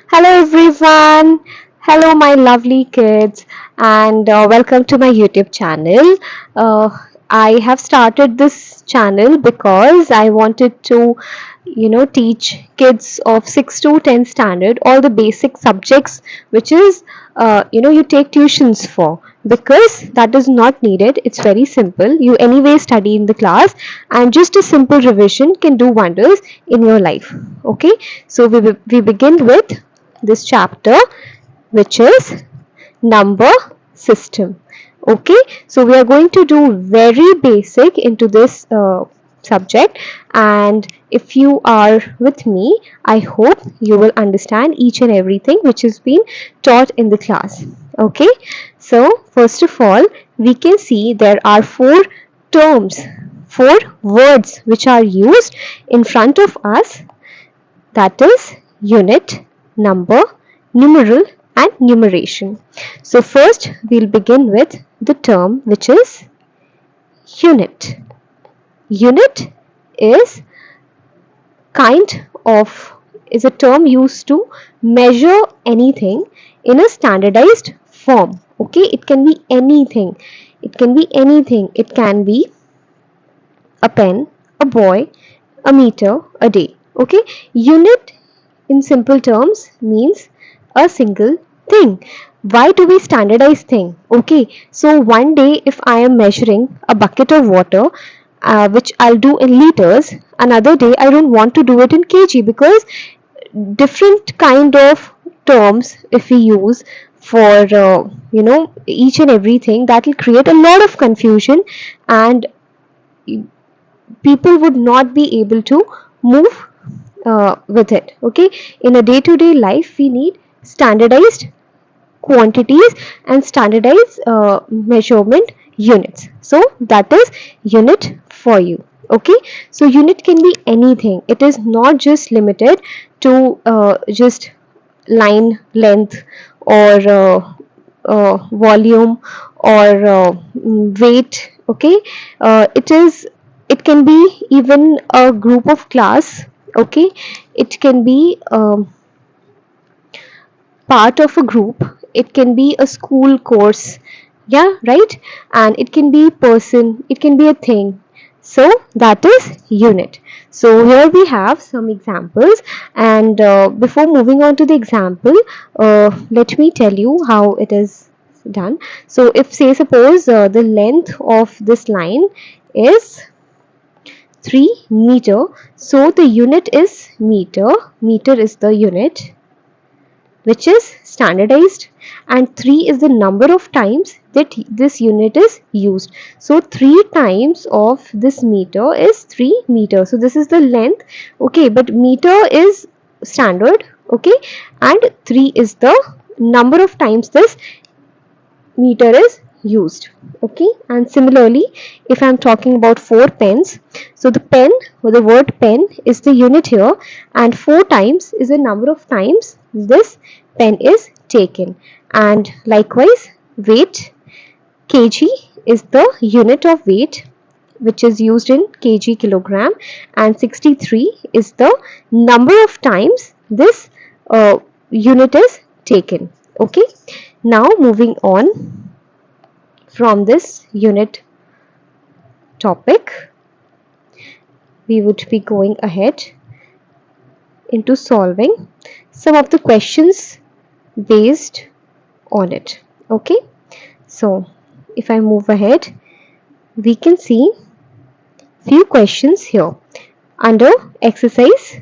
Hello everyone. Hello my lovely kids and welcome to my YouTube channel. Uh, I have started this channel because I wanted to teach kids of 6 to 10 standard all the basic subjects which is you take tuitions for, because that is not needed. It's very simple. You anyway study in the class, and just a simple revision can do wonders in your life. Okay, so we begin with this chapter, which is number system. Okay, so we are going to do very basic into this subject, and if you are with me, I hope you will understand each and everything which has been taught in the class. Okay, so first of all, we can see there are four words which are used in front of us, that is unit, number, numeral and numeration. So first we'll begin with the term which is unit. Unit is kind of is a term used to measure anything in a standardized form. Okay, it can be anything. It can be anything. It can be a pen, a boy, a meter, a day. Okay, unit in simple terms means a single thing. Why do we standardize thing? Okay, so one day if I am measuring a bucket of water, which I'll do in liters, another day I don't want to do it in kg, because different kind of terms if we use for each and everything, that will create a lot of confusion, and people would not be able to move with it. Okay, in a day-to-day life we need standardized quantities and standardized measurement units. So that is unit for you. Okay, so unit can be anything. It is not just limited to just line length or volume or weight. Okay, it can be even a group of class. Okay, it can be part of a group. It can be a school course. Yeah, right. And it can be person, it can be a thing. So that is unit. So here we have some examples, and before moving on to the example, let me tell you how it is done. So if, say, suppose the length of this line is 3 meter, so the unit is meter. Meter is the unit which is standardized, and 3 is the number of times that this unit is used. So 3 times of this meter is 3 meters. So this is the length. Okay, but meter is standard. Okay, and 3 is the number of times this meter is used. Okay, and similarly, if I'm talking about 4 pens, so the pen, or the word pen, is the unit here, and 4 times is the number of times this pen is taken. And likewise, weight, kg, is the unit of weight which is used in kg, kilogram, and 63 is the number of times this unit is taken. Okay, now moving on from this unit topic, we would be going ahead into solving some of the questions based on it. Okay, so if I move ahead, we can see few questions here under exercise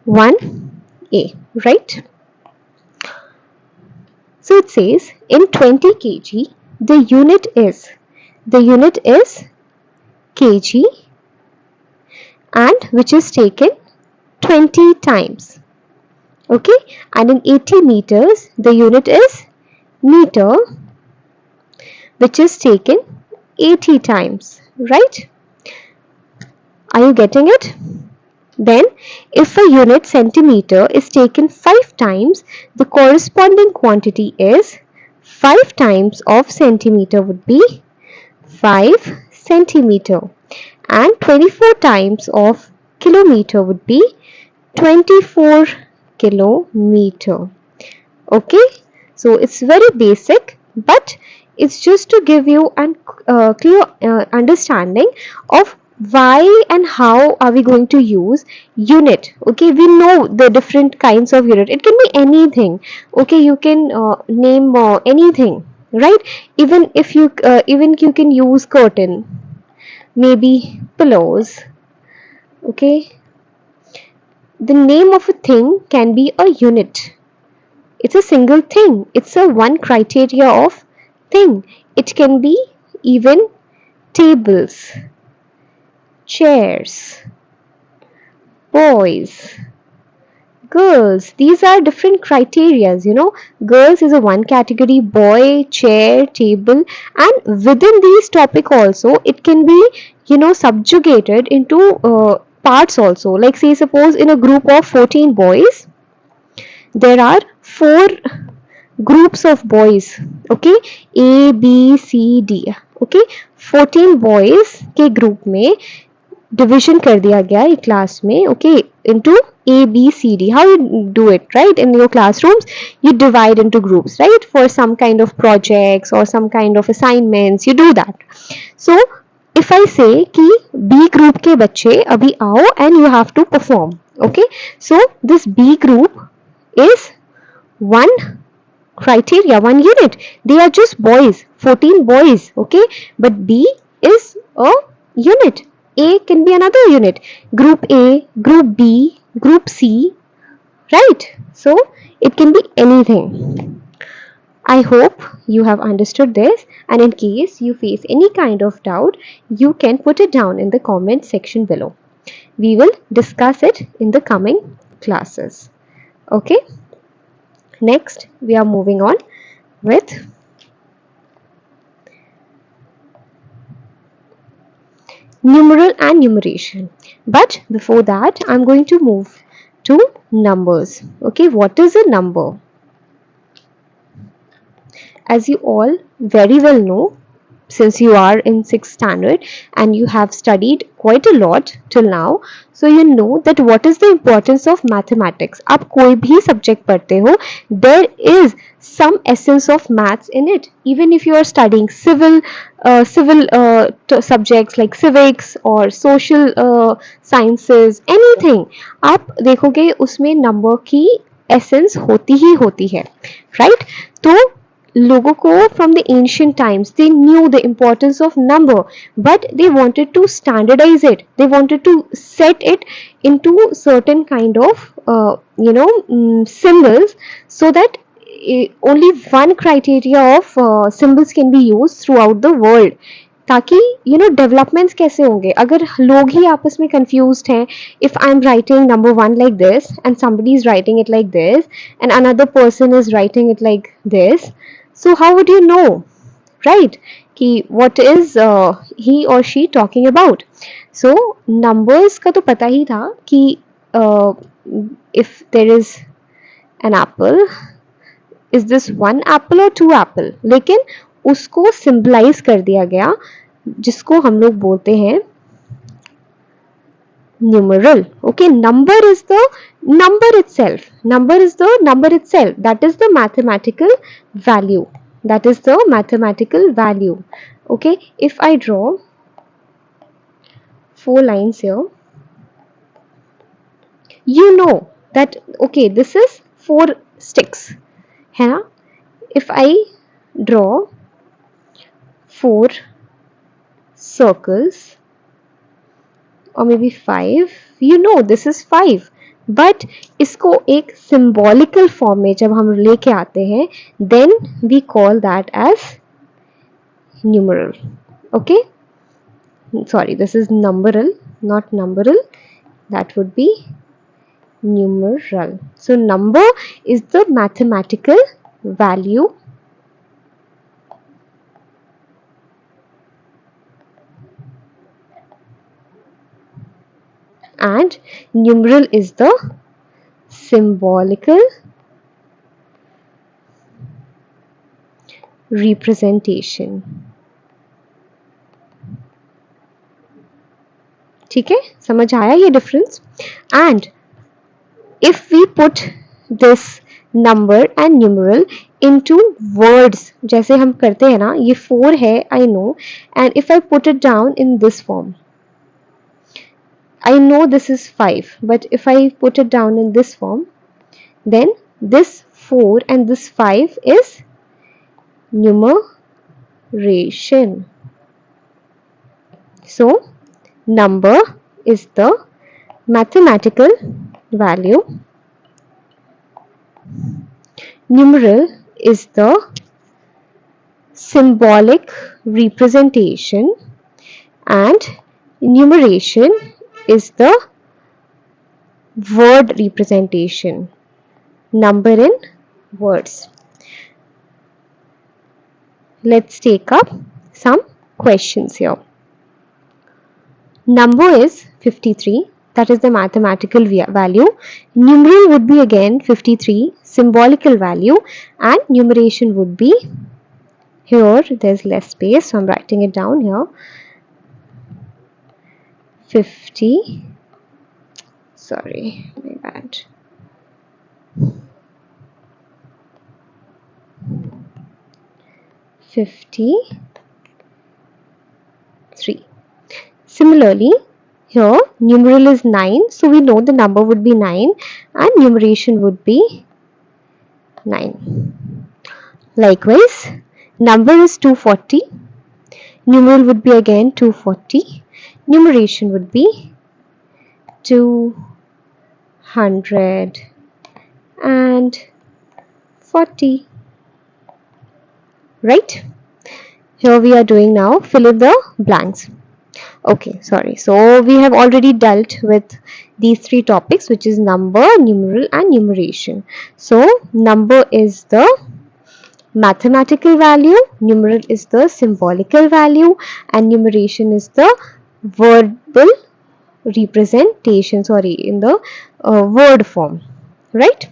1a, right? So it says in 20 kg the unit is kg, and which is taken 20 times. Okay, and in 80 meters the unit is meter, which is taken 80 times, right? Are you getting it? Then, if a unit centimeter is taken 5 times, the corresponding quantity is 5 times of centimeter would be 5 centimeter, and 24 times of kilometer would be 24 kilometer. Okay, so it's very basic, but it's just to give you an clear understanding of why and how are we going to use unit. Okay, we know the different kinds of unit. It can be anything. Okay, you can name anything, right? Even if you even you can use curtain, maybe pillows. Okay, the name of a thing can be a unit. It's a single thing. It's a one criteria of thing. It can be even tables, chairs, boys, girls. These are different criterias, you know. Girls is a one category, boy, chair, table, and within these topic also it can be, you know, subjugated into parts also. Like say suppose in a group of 14 boys, there are four groups of boys. Okay, A B C D. Okay, 14 boys के group में division कर दिया गया एक class में. Okay, into A B C D. How you do it, right? In your classrooms you divide into groups, right? For some kind of projects or some kind of assignments you do that. So if I say कि B group के बच्चे अभी आओ and you have to perform. Okay, so this B group is one criteria, one unit. They are just boys, 14 boys. Okay, but B is a unit. A can be another unit. Group A, group B, group C, right? So it can be anything. I hope you have understood this, and in case you face any kind of doubt, you can put it down in the comment section below. We will discuss it in the coming classes. Okay, next we are moving on with numeral and numeration. But before that, I'm going to move to numbers. Okay, what is a number? As you all very well know, since you are in 6th standard and you have studied quite a lot till now, so you know that what is the importance of mathematics. आप कोई भी subject पढ़ते हो, there is some essence of maths in it. Even if you are studying civil subjects like civics or social sciences, anything, आप देखोगे उसमें number की essence होती ही होती है, right? तो लोगों को from the ancient times they knew the importance of number, but they wanted to standardize it. They wanted to set it into certain kind of symbols, so that only one criteria of symbols can be used throughout the world. ताकि developments कैसे होंगे अगर लोग ही आपस में confused हैं. If I am writing number 1 like this and somebody is writing it like this and another person is writing it like this, so how would you know, right, कि what is he or she talking about. So numbers का तो पता ही था कि if there is an apple, is this one apple or two apple, लेकिन उसको symbolize कर दिया गया जिसको हम लोग बोलते हैं numeral. Okay, number is the number itself. Number is the number itself. That is the mathematical value. That is the mathematical value. Okay, if I draw 4 lines here, you know that okay, this is 4 sticks है ना. If I draw 4 circles or maybe 5, you know this is 5, but इसको एक symbolical form में जब हम लेके आते हैं, then we call that as numeral. Okay, sorry, this is numeral, not numeral. That would be numeral. So number is the mathematical value and numeral is the symbolical representation. ठीक है, समझ आया ये difference. And if we put this number and numeral into words. जैसे हम करते हैं ना, ये 4 है I know, and if I put it down in this form, I know this is 5, but if I put it down in this form, then this 4 and this 5 is numeration. So number is the mathematical value, numeral is the symbolic representation, and numeration is the word representation, number in words. Let's take up some questions here. Number is 53, that is the mathematical value. Numeral would be again 53, symbolical value, and numeration would be, here there's less space, so I'm writing it down here, 50, sorry, my bad. $53. Similarly, here numeral is 9, so we know the number would be 9 and numeration would be 9. Likewise, number is 240, numeral would be again 240, numeration would be 240. Right? Here we are doing now, fill in the blanks. Okay, sorry. So we have already dealt with these three topics, which is number, numeral and numeration. So number is the mathematical value, numeral is the symbolical value, and numeration is the verbal representation, in the word form. Right?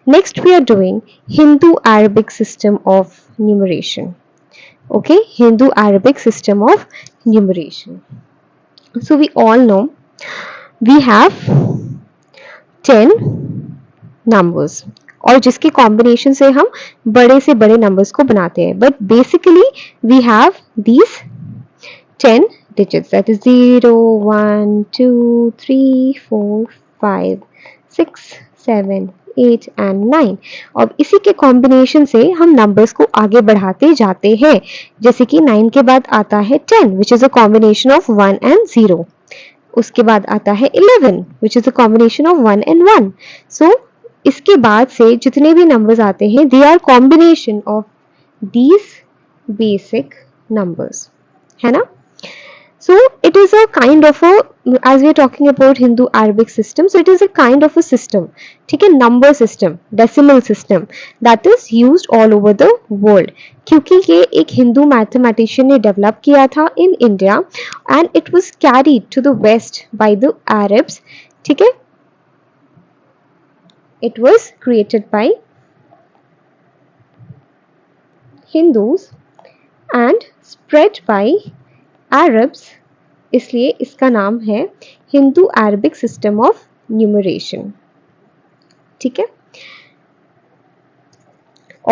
Next we are doing Hindu-Arabic system of numeration. Okay, Hindu-Arabic system of numeration. So we all know we have 10 numbers और जिसके combination से हम बड़े से बड़े numbers को बनाते हैं. But basically we have these 10 digits, that is 0, 1, 2, 3, 4, 5, 6, 7, 8 and 9. और इसी के combination से हम numbers को आगे बढ़ाते जाते हैं. जैसे कि 9 के बाद आता है 10, which is a combination of 1 and 0. उसके बाद आता है 11, which is a combination of 1 and 1. So इसके बाद से जितने भी numbers आते हैं, they are combination of these basic numbers. है ना? So it is a kind of a, as we are talking about Hindu-Arabic system, so it is a kind of a system, ठीक है, number system, decimal system that is used all over the world. क्योंकि ये एक Hindu mathematician ने develop किया था in India and it was carried to the west by the Arabs, ठीक है. It was created by Hindus and spread by Arabs, इसलिए इसका नाम है Hindu Arabic system of numeration. ठीक है.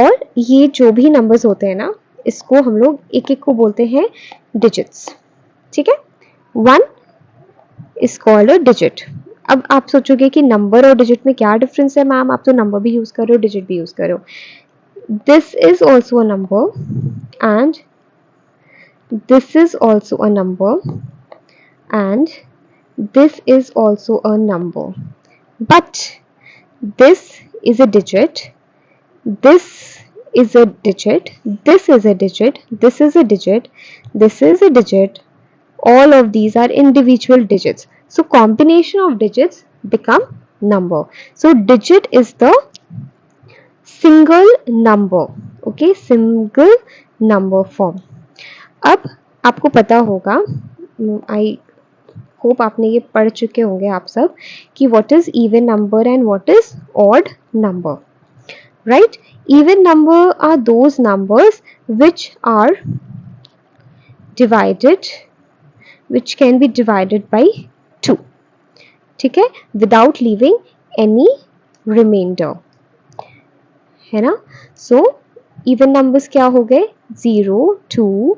और ये जो भी नंबर्स होते हैं ना, इसको हम लोग एक एक को बोलते हैं डिजिट्स. ठीक है. 1 इज कॉल्ड अ डिजिट. अब आप सोचोगे कि नंबर और डिजिट में क्या डिफरेंस है मैम, आप तो नंबर भी यूज कर रहे हो, डिजिट भी यूज कर रहे हो. This is also a number and this is also a number and this is also a number, but this is a digit, this is a digit, this is a digit, this is a digit, this is a digit, all of these are individual digits, so combination of digits become number. So digit is the single number. Okay, single number form. अब आपको पता होगा, I hope आपने ये पढ़ चुके होंगे आप सब, कि what is even number and what is odd number. Right. Even number are those numbers which are divided, which can be divided by 2. ठीक है, विदाउट लीविंग एनी रिमाइंडर. है ना. सो इवन नंबर्स क्या हो गए, 0, 2,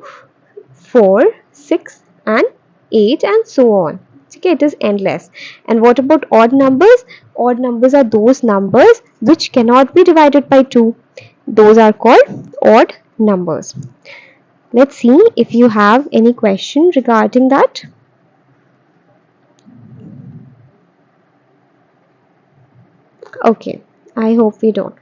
4, 6 and 8 and so on. ठीक है, it is endless. And what about odd numbers? Odd numbers are those numbers which cannot be divided by 2. Those are called odd numbers. Let's see if you have any question regarding that. Okay, I hope we don't.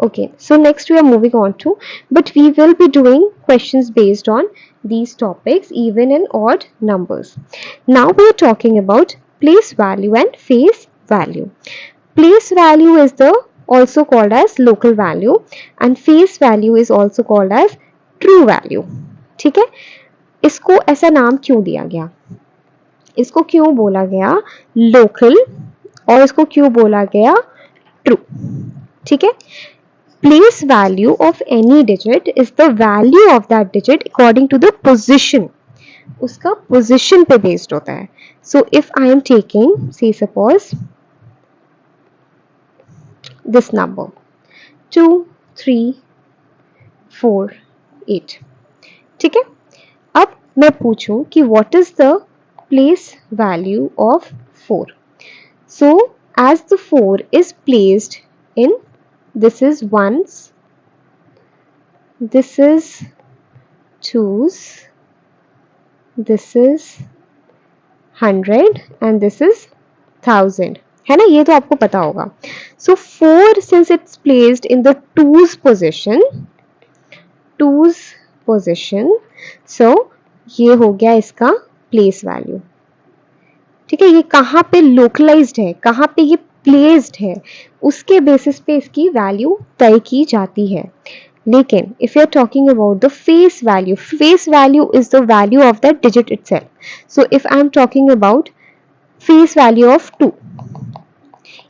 Okay, so next we are moving on to, but we will be doing questions based on these topics, even in odd numbers. Now we are talking about place value and face value. Place value is the also called as local value and face value is also called as true value. ठीक है, इसको ऐसा नाम क्यों दिया गया, इसको क्यों बोला गया लोकल और इसको क्यों बोला गया ट्रू. ठीक है, place value of any digit is the value of that digit according to the position. उसका position पे based होता है. So if I am taking, say suppose this number 2, 3, 4, 8. ठीक है, अब मैं पूछूं कि what is the place value of 4. So as the 4 is placed in, this is ones, this is twos, this is 100 and this is 1000, है ना, ये तो आपको पता होगा. So 4 since it's placed in the twos position, so ये हो गया इसका place value. ठीक है, ये कहाँ पे localized है, कहाँ पे ये placed है, उसके basis पे इसकी value तय की जाती है. लेकिन if you are talking about the face value is the value of that digit itself. So if I am talking about face value of 2,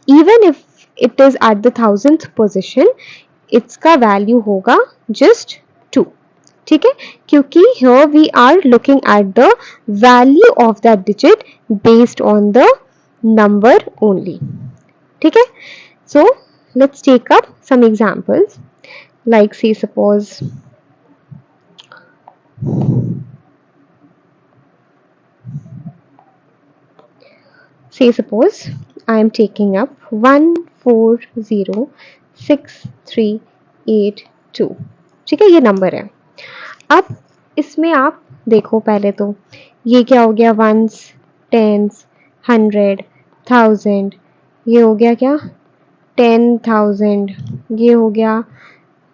even if it is at the 1000th position, इसका value होगा just 2. ठीक है, क्योंकि here we are looking at the value of that digit based on the number only. ठीक है, so let's take up some examples. Like say suppose I am taking up 1406382. ठीक है, ये नंबर है. अब इसमें आप देखो पहले तो ये क्या हो गया, वंस, टेंस, 100, 1000, ये हो गया क्या 10,000, ये हो गया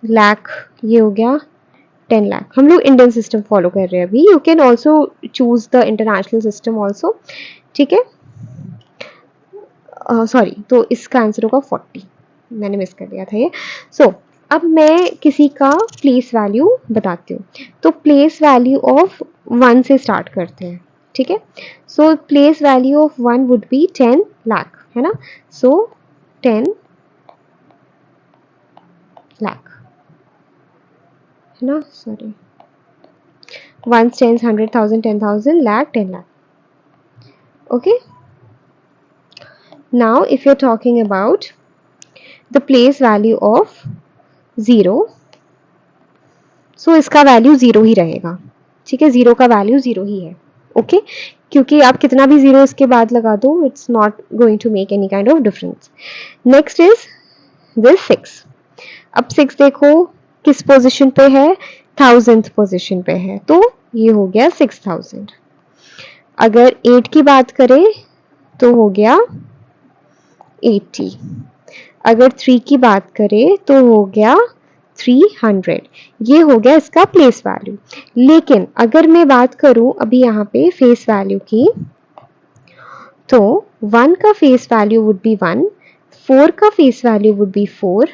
लाख, ये हो गया 10 लाख. हम लोग इंडियन सिस्टम फॉलो कर रहे हैं अभी. You can also choose the international system also. ठीक है, सॉरी, तो इसका आंसर होगा 40, मैंने मिस कर दिया था ये. सो अब मैं किसी का प्लेस वैल्यू बताती हूँ. तो प्लेस वैल्यू ऑफ 1 से स्टार्ट करते हैं. ठीक है, so place value of 1 would be 10 lakh, है ना. सो 10 लाख, है ना, sorry, 1, 10, 100, 1000, 10,000, lakh, 10 lakh. Okay, now if you're talking about the place value of 0, so इसका वैल्यू 0 ही रहेगा. ठीक है, 0 का वैल्यू 0 ही है. ओके, क्योंकि आप कितना भी 0 इसके बाद लगा दो, it's not going to make any kind of difference. Next is this 6. अब 6 देखो किस पोजीशन पे है, 1000th पोजीशन पे है, तो ये हो गया 6000. अगर 8 की बात करें तो हो गया 80. अगर 3 की बात करें तो हो गया 300. ये हो गया इसका प्लेस वैल्यू. लेकिन अगर मैं बात करूं अभी यहाँ पे फेस वैल्यू की, तो 1 का फेस वैल्यू वुड बी 1, 4 का फेस वैल्यू वुड बी 4,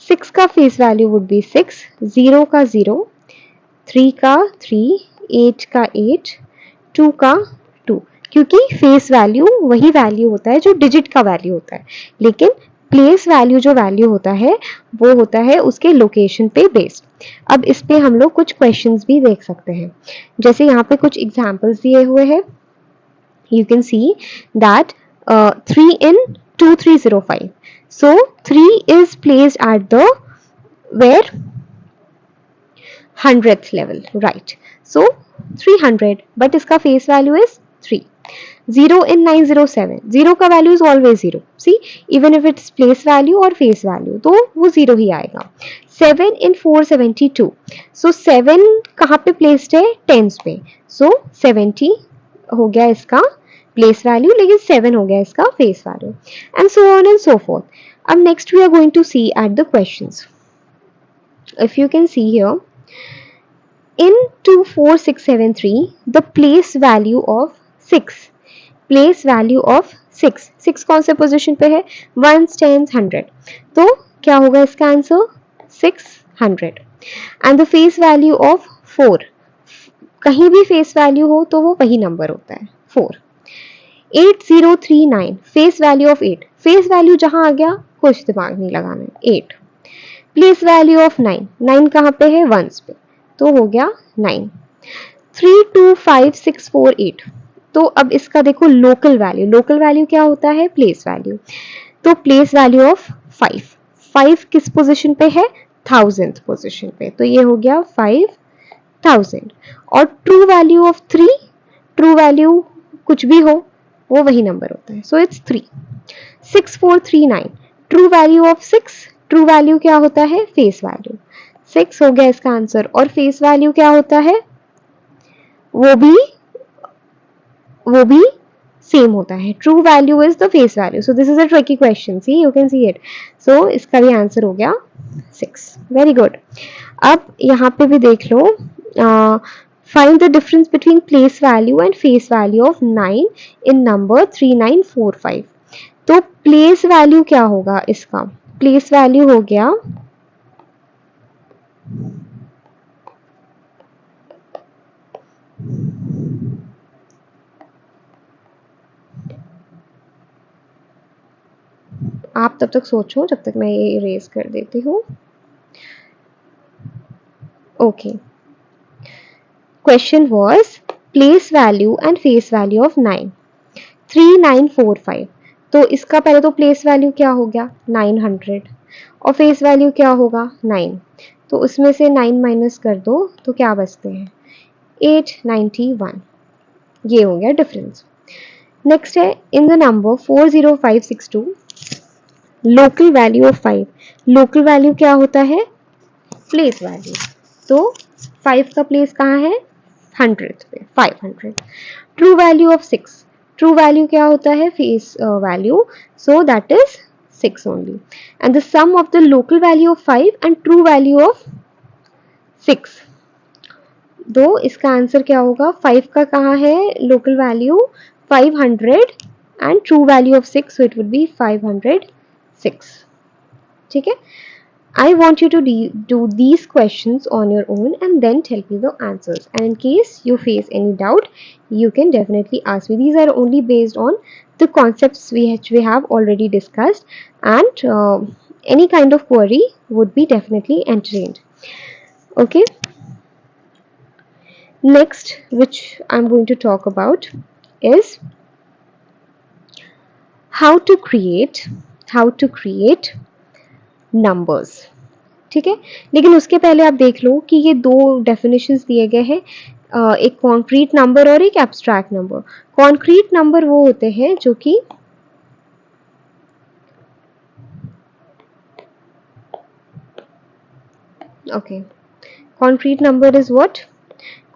6 का फेस वैल्यू वुड बी 6, 0 का 0, 3 का 3, 8 का 8, 2 का 2. क्योंकि फेस वैल्यू वही वैल्यू होता है जो डिजिट का वैल्यू होता है, लेकिन प्लेस वैल्यू जो वैल्यू होता है वो होता है उसके लोकेशन पे बेस्ड. अब इस पे हम लोग कुछ क्वेश्चंस भी देख सकते हैं. जैसे यहाँ पे कुछ एग्जांपल्स दिए हुए हैं. You can see that 3 in 2305. So 3 is placed at the where 100th level, right? So 300, but इसका face value is 3. 0 in 907, 0 का value is always 0. See, even if it's place value or face value, तो वो 0 ही आएगा. 7 in 472, so 7 कहाँ पे placed है? tens पे, so 70 हो गया इसका place value, लेकिन 7 हो गया इसका face value, and so on and so forth. अब next we are going to see at the questions. If you can see here, in 24673, the place value of 6, place value of 6, 6 कौन से position पे है? 1s, 10s, 100, तो क्या होगा इसका answer? 600. And the face value of 4, कहीं भी फेस वैल्यू हो तो वो वही नंबर होता है 4. 8039, face value of 8, face value जहां आ गया कुछ दिमाग नहीं लगाना है, 8. प्लेस वैल्यू ऑफ 9, 9 कहाँ पे है? 1s पे, तो हो गया 9. 325648, तो अब इसका देखो लोकल वैल्यू, लोकल वैल्यू क्या होता है? प्लेस वैल्यू, तो प्लेस वैल्यू ऑफ 5, 5 किस पोजीशन पे है? 1000th पोजीशन पे, तो ये हो गया 5000. और true value of 3, true value कुछ भी हो वो वही नंबर होता है, so it's 3. 6439, true value of 6, true value क्या होता है? फेस वैल्यू, 6 हो गया इसका आंसर. और फेस वैल्यू क्या होता है? वो भी सेम होता है. True value is the face value. So this is a tricky question, see you can see it. So इसका भी आंसर हो गया 6. Very good. अब यहाँ पे भी देख लो, find the difference between place value and face value of 9 in number 3945. तो प्लेस वैल्यू क्या होगा इसका? प्लेस वैल्यू हो गया आप तब तक सोचो जब तक मैं ये इरेज कर देती हूँ. Okay, question was place value and face value of 9 3945. तो इसका पहले तो प्लेस वैल्यू क्या हो गया? 900, और फेस वैल्यू क्या होगा? 9. तो उसमें से 9 माइनस कर दो तो क्या बचते हैं? 891. ये हो गया डिफरेंस. नेक्स्ट है in the number 40562, local value of 5, local value क्या होता है? Place value. तो 5 का प्लेस कहाँ है? 100th पे, 500. True value of 6, true value क्या होता है? Face value, so that is 6 only. And the sum of the local value of 5 and true value of 6, तो इसका आंसर क्या होगा? 5 का कहाँ है local value? 500 and true value of 6, so it would be 506. ठीक है. I want you to do these questions on your own and then tell me the answers. And in case you face any doubt, you can definitely ask me. These are only based on the concepts which we have already discussed, and any kind of query would be definitely entertained. Okay. Next, which I'm going to talk about is how to create numbers. ठीक है. लेकिन उसके पहले आप देख लो कि ये दो डेफिनेशंस दिए गए हैं, एक कॉन्क्रीट नंबर और एक एब्स्ट्रैक्ट नंबर. कॉन्क्रीट नंबर वो होते हैं जो कि okay, concrete number is what?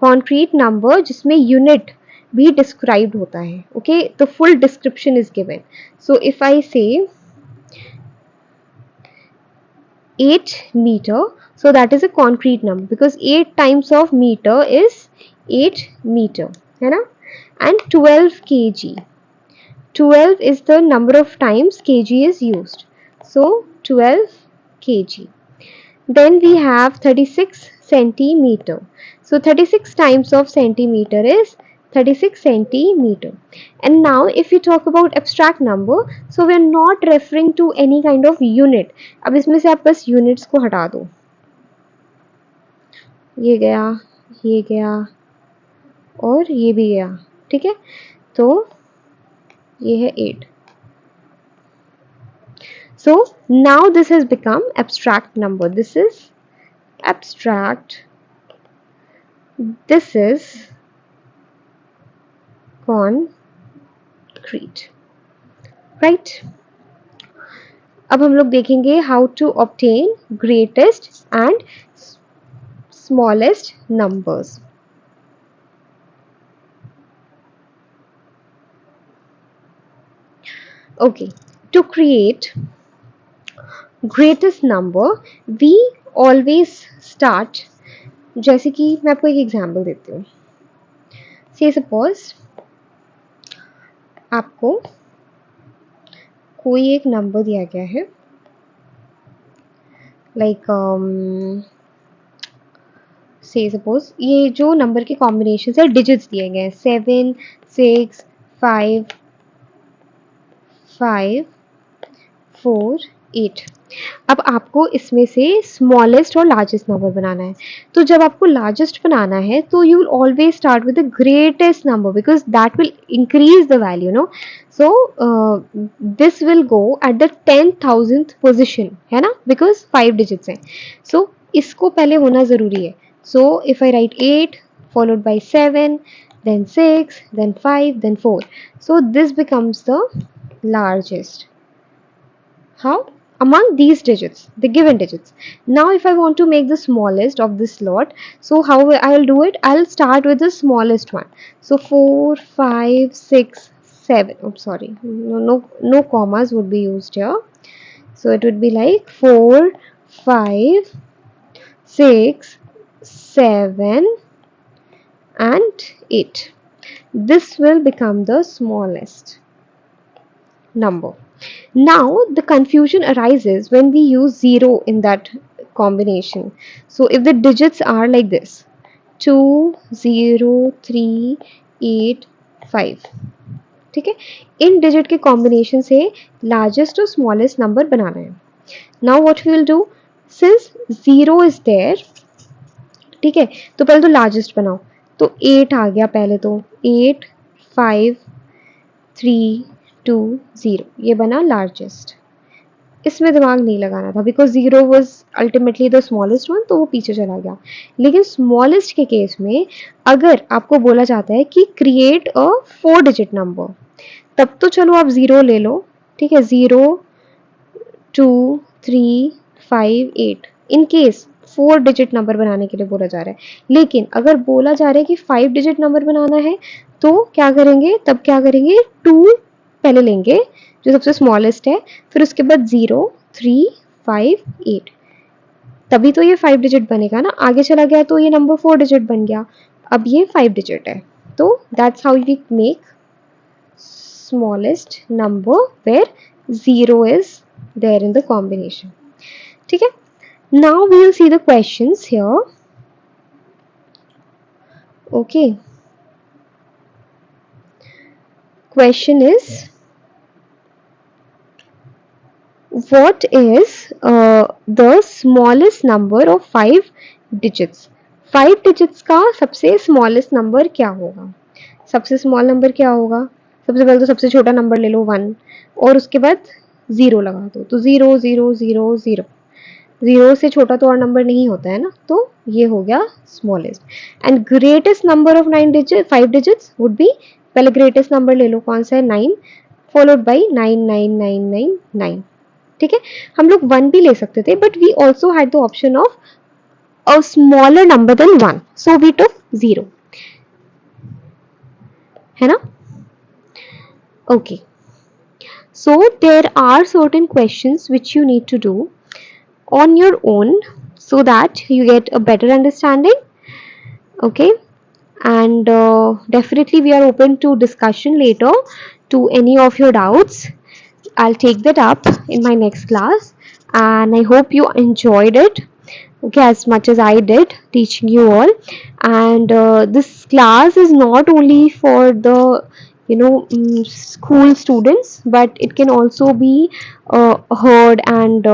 Concrete number जिसमें यूनिट भी डिस्क्राइब्ड होता है. Okay, the full description is given. So if I से 8 meter, so that is a concrete number because 8 times of meter is 8 meter, है ना. And 12 kg, 12 is the number of times kg is used, so 12 kg. Then we have 36 centimeter, so 36 times of centimeter is 36 centimeter. And now if we talk about abstract number, so we are not referring to any kind of unit. अब इसमें से आप बस units को हटा दो, ये गया और ये भी गया. ठीक है, तो ये है 8. So now this has become abstract number. This is abstract. This is concrete. Right? अब हम लोग देखेंगे how to obtain greatest and smallest numbers. Okay, to create greatest number we always start, जैसे कि मैं आपको एक एग्जांपल देती हूँ. से सपोज आपको कोई एक नंबर दिया गया है, लाइक से सपोज ये जो नंबर के कॉम्बिनेशन है डिजिट्स दिए गए हैं 7 6 5 5 4 8. अब आपको इसमें से स्मॉलेस्ट और लार्जेस्ट नंबर बनाना है. तो जब आपको लार्जेस्ट बनाना है तो you will always start with the greatest number because that will increase the value no. So this will go at the 10,000th position है ना, बिकॉज 5 डिजिट्स हैं. सो इसको पहले होना ज़रूरी है. So if I right 8 followed by 7 then 6 then 5 then 4, so this becomes the largest. How? Among these digits, the given digits. Now if I want to make the smallest of this lot, so how I'll do it, I'll start with the smallest one. So 4 5 6 7, oh sorry, no commas would be used here. So it would be like 4 5 6 7 and 8. This will become the smallest number. Now the confusion arises when we use 0 in that combination. So if the digits are like this 2 0 3 8 5, ठीक है, इन digit के combination से largest और smallest number बनाना है. Now what we will do, since 0 is there, ठीक है, तो पहले तो लार्जेस्ट बनाओ. तो 8 आ गया पहले, तो 8 5 3 2 0 ये बना लार्जेस्ट. इसमें दिमाग नहीं लगाना था because 0 was ultimately the smallest one, तो वो पीछे चला गया. लेकिन स्मॉलेस्ट के केस में अगर आपको बोला जाता है कि क्रिएट अ 4 डिजिट नंबर, तब तो चलो आप 0 ले लो, ठीक है, 0 2 3 5 8, इन केस 4 डिजिट नंबर बनाने के लिए बोला जा रहा है. लेकिन अगर बोला जा रहा है कि 5 डिजिट नंबर बनाना है तो क्या करेंगे, तब क्या करेंगे, 2 पहले लेंगे जो सबसे स्मॉलेस्ट है, फिर उसके बाद 0 3 5 8, तभी तो ये 5 डिजिट बनेगा ना. आगे चला गया तो ये नंबर 4 डिजिट बन गया, अब ये 5 डिजिट है. तो that's how we make smallest number where 0 is there in the combination. ठीक है, now we will see the questions here. Okay, question is what is the smallest number of 5 digits. 5 digits का सबसे smallest number क्या होगा, सबसे small number क्या होगा. सबसे पहले तो सबसे छोटा नंबर ले लो 1 और उसके बाद 0 लगा दो, तो 0 0 0 0. 0 से छोटा तो और नंबर नहीं होता है ना, तो ये हो गया smallest. And greatest number of 9 digit 5 digits would be, पहले ग्रेटेस्ट नंबर ले लो, कौन सा है 9 फॉलोड बाई 99999. ठीक है, हम लोग 1 भी ले सकते थे but we also had the option of a smaller number than 1, so we took 0, है ना. Okay, so there are certain questions which you need to do on your own so that you get a better understanding. Okay, and definitely we are open to discussion later to any of your doubts. I'll take that up in my next class and I hope you enjoyed it, okay, as much as I did teaching you all. And this class is not only for the school students, but it can also be heard and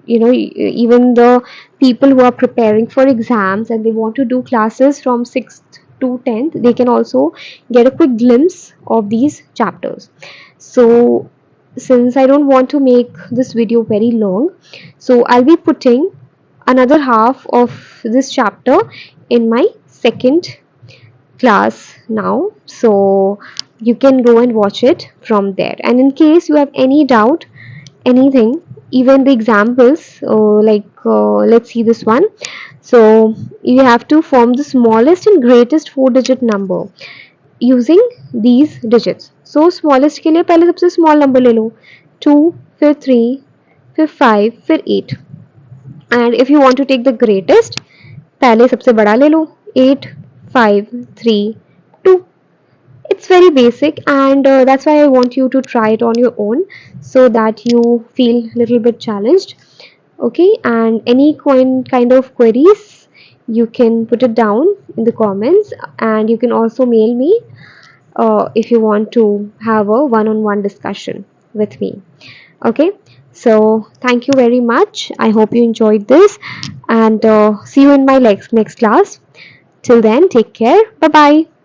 even the people who are preparing for exams and they want to do classes from 6th to 10th, they can also get a quick glimpse of these chapters. So since I don't want to make this video very long, so I'll be putting another half of this chapter in my second class now, so you can go and watch it from there. And in case you have any doubt, anything, even the examples, let's see this one. So you have to form the smallest and greatest 4 digit number using these digits. So smallest के लिए पहले सबसे small number ले लो, 2, फिर 3, फिर 5, फिर 8. And if you want to take the greatest, पहले सबसे बड़ा ले लो, 8, 5, 3, 2. It's very basic, and that's why I want you to try it on your own so that you feel a little bit challenged. Okay, and any kind of queries, you can put it down in the comments, and you can also mail me if you want to have a one-on-one discussion with me. Okay, so thank you very much. I hope you enjoyed this, and see you in my next class. Till then, take care. Bye bye.